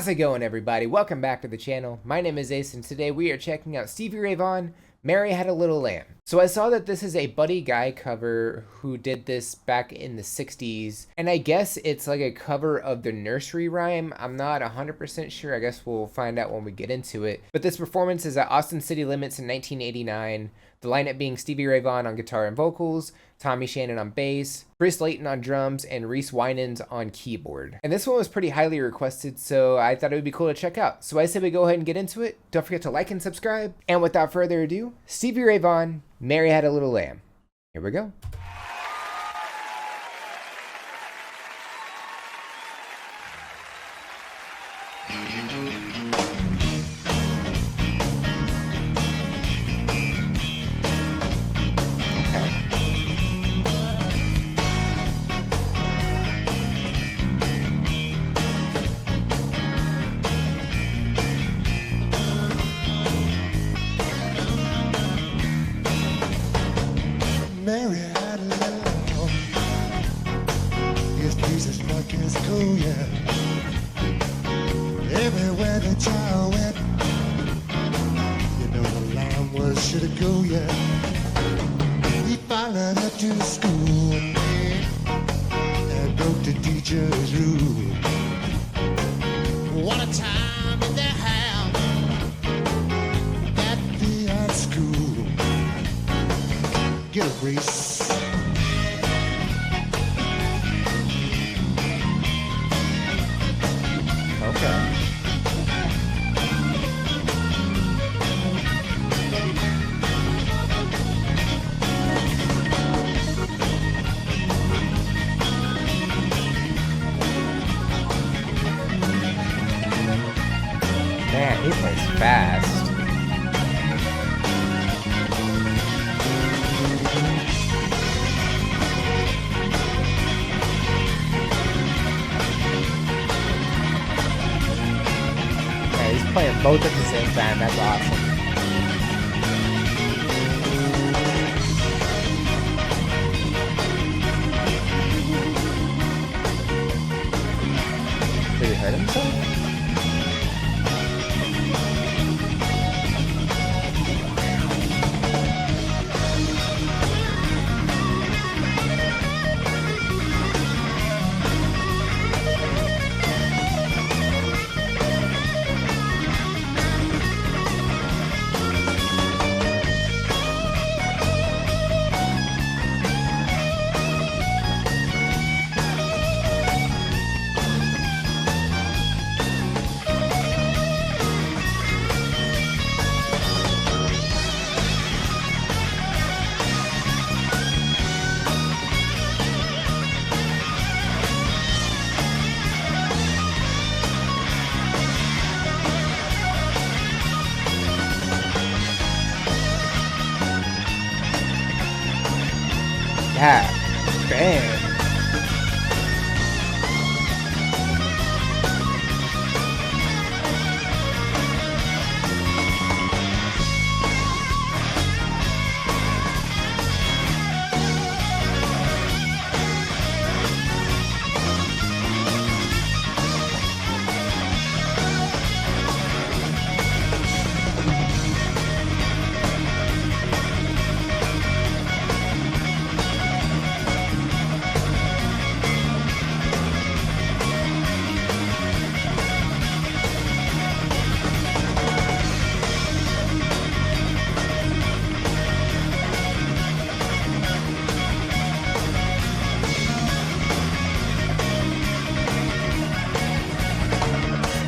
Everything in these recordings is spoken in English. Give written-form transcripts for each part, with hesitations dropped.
How's it going, everybody? Welcome back to the channel. My name is Ace, and today we are checking out Stevie Ray Vaughan, Mary Had a Little Lamb. So I saw that this is a Buddy Guy cover who did this back in the 60s, and I guess it's like a cover of the nursery rhyme. I'm not 100% sure. I guess we'll find out when we get into it. But this performance is at Austin City Limits in 1989. The lineup being Stevie Ray Vaughan on guitar and vocals, Tommy Shannon on bass, Chris Layton on drums, and Reese Winans on keyboard. And this one was pretty highly requested, so I thought it would be cool to check out. So I say we go ahead and get into it. Don't forget to like and subscribe. And without further ado, Stevie Ray Vaughan, Mary Had a Little Lamb. Here we go. Mary had a little lamb. His Jesus struck his cool, yeah. Everywhere the child went, you know the lamb was sure to go, yeah. He followed up to the school one day and broke the teacher's rule. What a time did they have at the art school. Get a Reese. Okay. Man, he plays fast. He's playing both at the same time. That's awesome. Did he hurt himself? Yeah, bam.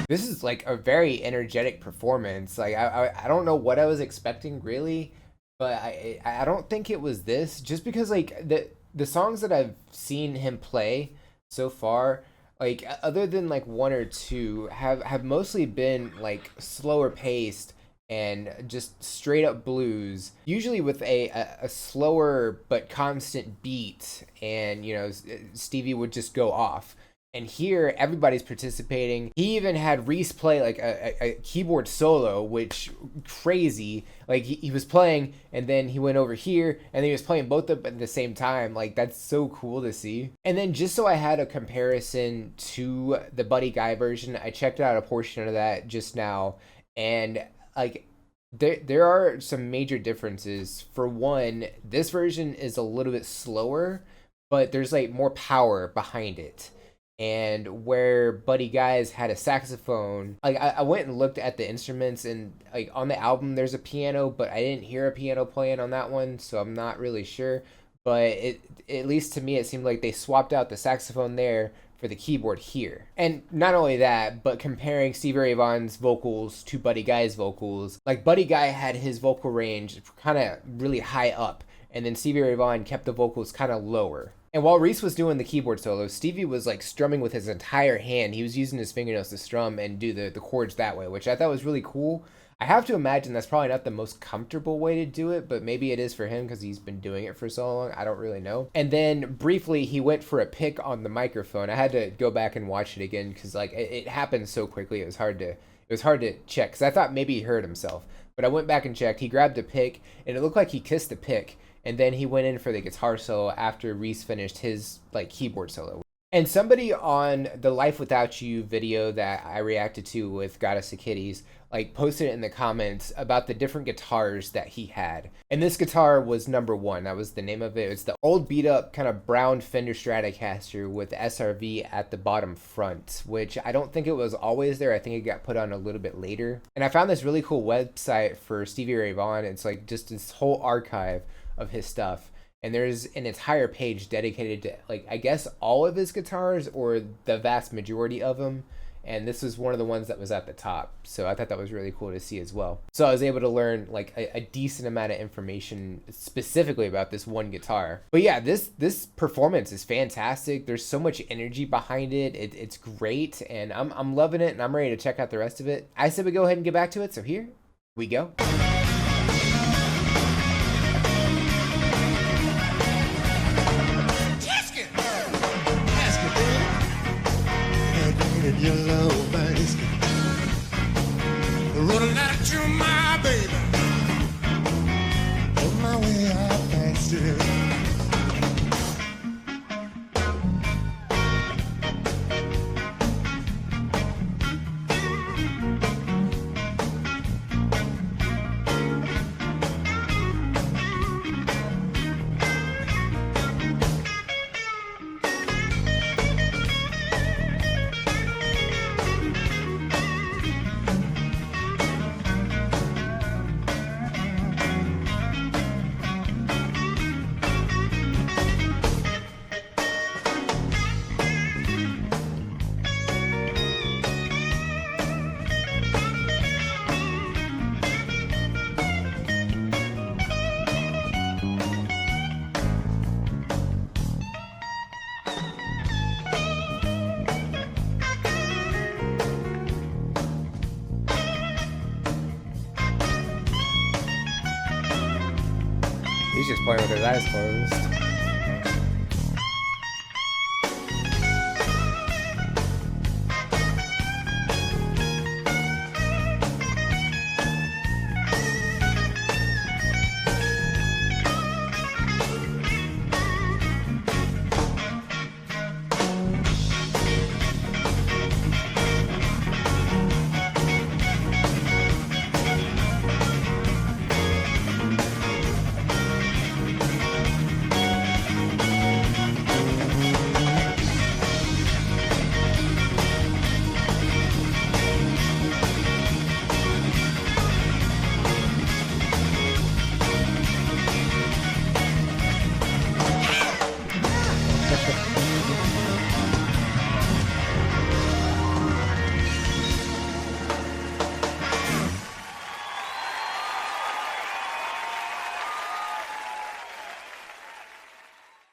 This is like a very energetic performance. Like I don't know what I was expecting really, but I don't think it was this. Just because like the songs that I've seen him play so far, like other than like one or two, have mostly been like slower paced and just straight up blues, usually with a slower but constant beat, and you know Stevie would just go off. And here, everybody's participating. He even had Reese play like a keyboard solo, which crazy. Like he was playing, and then he went over here, and then he was playing both of them at the same time. Like that's so cool to see. And then just so I had a comparison to the Buddy Guy version, I checked out a portion of that just now, and like there are some major differences. For one, this version is a little bit slower, but there's like more power behind it. And where Buddy Guys had a saxophone, like I went and looked at the instruments, and like on the album there's a piano, but I didn't hear a piano playing on that one, so I'm not really sure. But it, at least to me, it seemed like they swapped out the saxophone there for the keyboard here. And not only that, but comparing Stevie Ray Vaughan's vocals to Buddy Guy's vocals, like Buddy Guy had his vocal range kind of really high up, and then Stevie Ray Vaughan kept the vocals kind of lower. And while Reese was doing the keyboard solo, Stevie was like strumming with his entire hand. He was using his fingernails to strum and do the chords that way, which I thought was really cool. I have to imagine that's probably not the most comfortable way to do it, but maybe it is for him because he's been doing it for so long. I don't really know. And then briefly, he went for a pick on the microphone. I had to go back and watch it again because like it happened so quickly. It was hard to check because I thought maybe he hurt himself. But I went back and checked. He grabbed a pick, and it looked like he kissed the pick. And then he went in for the guitar solo after Reese finished his like keyboard solo. And somebody on the Life Without You video that I reacted to with Goddess of Kitties, like posted it in the comments about the different guitars that he had. And this guitar was number one. That was the name of it. It's the old beat up kind of brown Fender Stratocaster with SRV at the bottom front, which I don't think it was always there. I think it got put on a little bit later. And I found this really cool website for Stevie Ray Vaughan. It's like just this whole archive of his stuff, and there's an entire page dedicated to like I guess all of his guitars or the vast majority of them, and this was one of the ones that was at the top, so I thought that was really cool to see as well. So I was able to learn like a decent amount of information specifically about this one guitar. But yeah, this performance is fantastic. There's so much energy behind it. It's great, and I'm loving it, and I'm ready to check out the rest of it. I said we go ahead and get back to it, so here we go. Yellow basket running at you, my baby. On my way, I passed it. He's just playing with his eyes closed.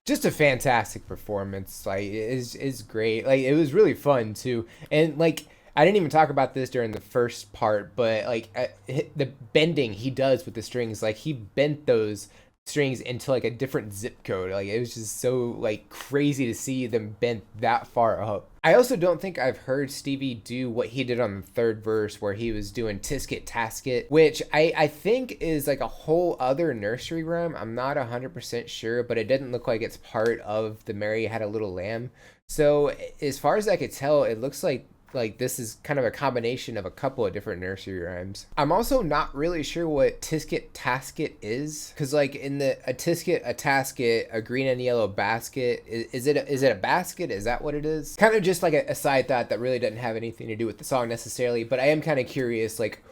Just a fantastic performance. Like is great. Like it was really fun too. And like I didn't even talk about this during the first part, but like the bending he does with the strings, like he bent those strings into like a different zip code. Like, it was just so like crazy to see them bent that far up. I also don't think I've heard Stevie do what he did on the third verse, where he was doing Tisket Tasket, which I think is like a whole other nursery rhyme. I'm not 100% sure, but it didn't look like it's part of the Mary Had a Little Lamb. So as far as I could tell, it looks like this is kind of a combination of a couple of different nursery rhymes. I'm also not really sure what Tisket Tasket is, because like in the a tisket, a tasket, a green and yellow basket, is it a basket? Is that what it is? Kind of just like a side thought that really doesn't have anything to do with the song necessarily, but I am kind of curious, like,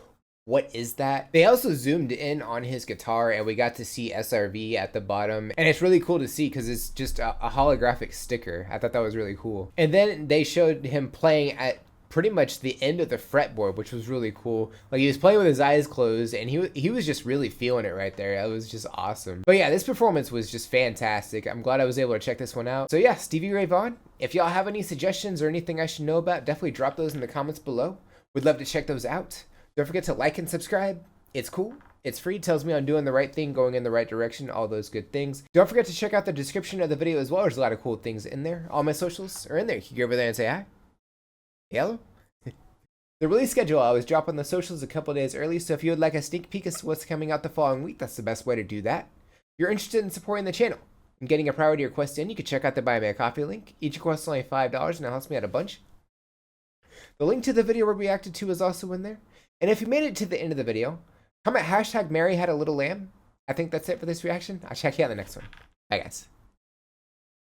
what is that? They also zoomed in on his guitar and we got to see SRV at the bottom. And it's really cool to see because it's just a holographic sticker. I thought that was really cool. And then they showed him playing at pretty much the end of the fretboard, which was really cool. Like, he was playing with his eyes closed and he was just really feeling it right there. It was just awesome. But yeah, this performance was just fantastic. I'm glad I was able to check this one out. So yeah, Stevie Ray Vaughan, if y'all have any suggestions or anything I should know about, definitely drop those in the comments below. We'd love to check those out. Don't forget to like and subscribe. It's cool. It's free. Tells me I'm doing the right thing, going in the right direction, all those good things. Don't forget to check out the description of the video as well. There's a lot of cool things in there. All my socials are in there. You can go over there and say hi. Hello. The release schedule, I always drop on the socials a couple days early, so if you would like a sneak peek as to what's coming out the following week, that's the best way to do that. If you're interested in supporting the channel and getting a priority request in, you can check out the Buy Me a Coffee link. Each request is only $5 and it helps me out a bunch. The link to the video we reacted to is also in there. And if you made it to the end of the video, comment hashtag Mary Had a Little Lamb. I think that's it for this reaction. I'll check you out in the next one. Bye, guys.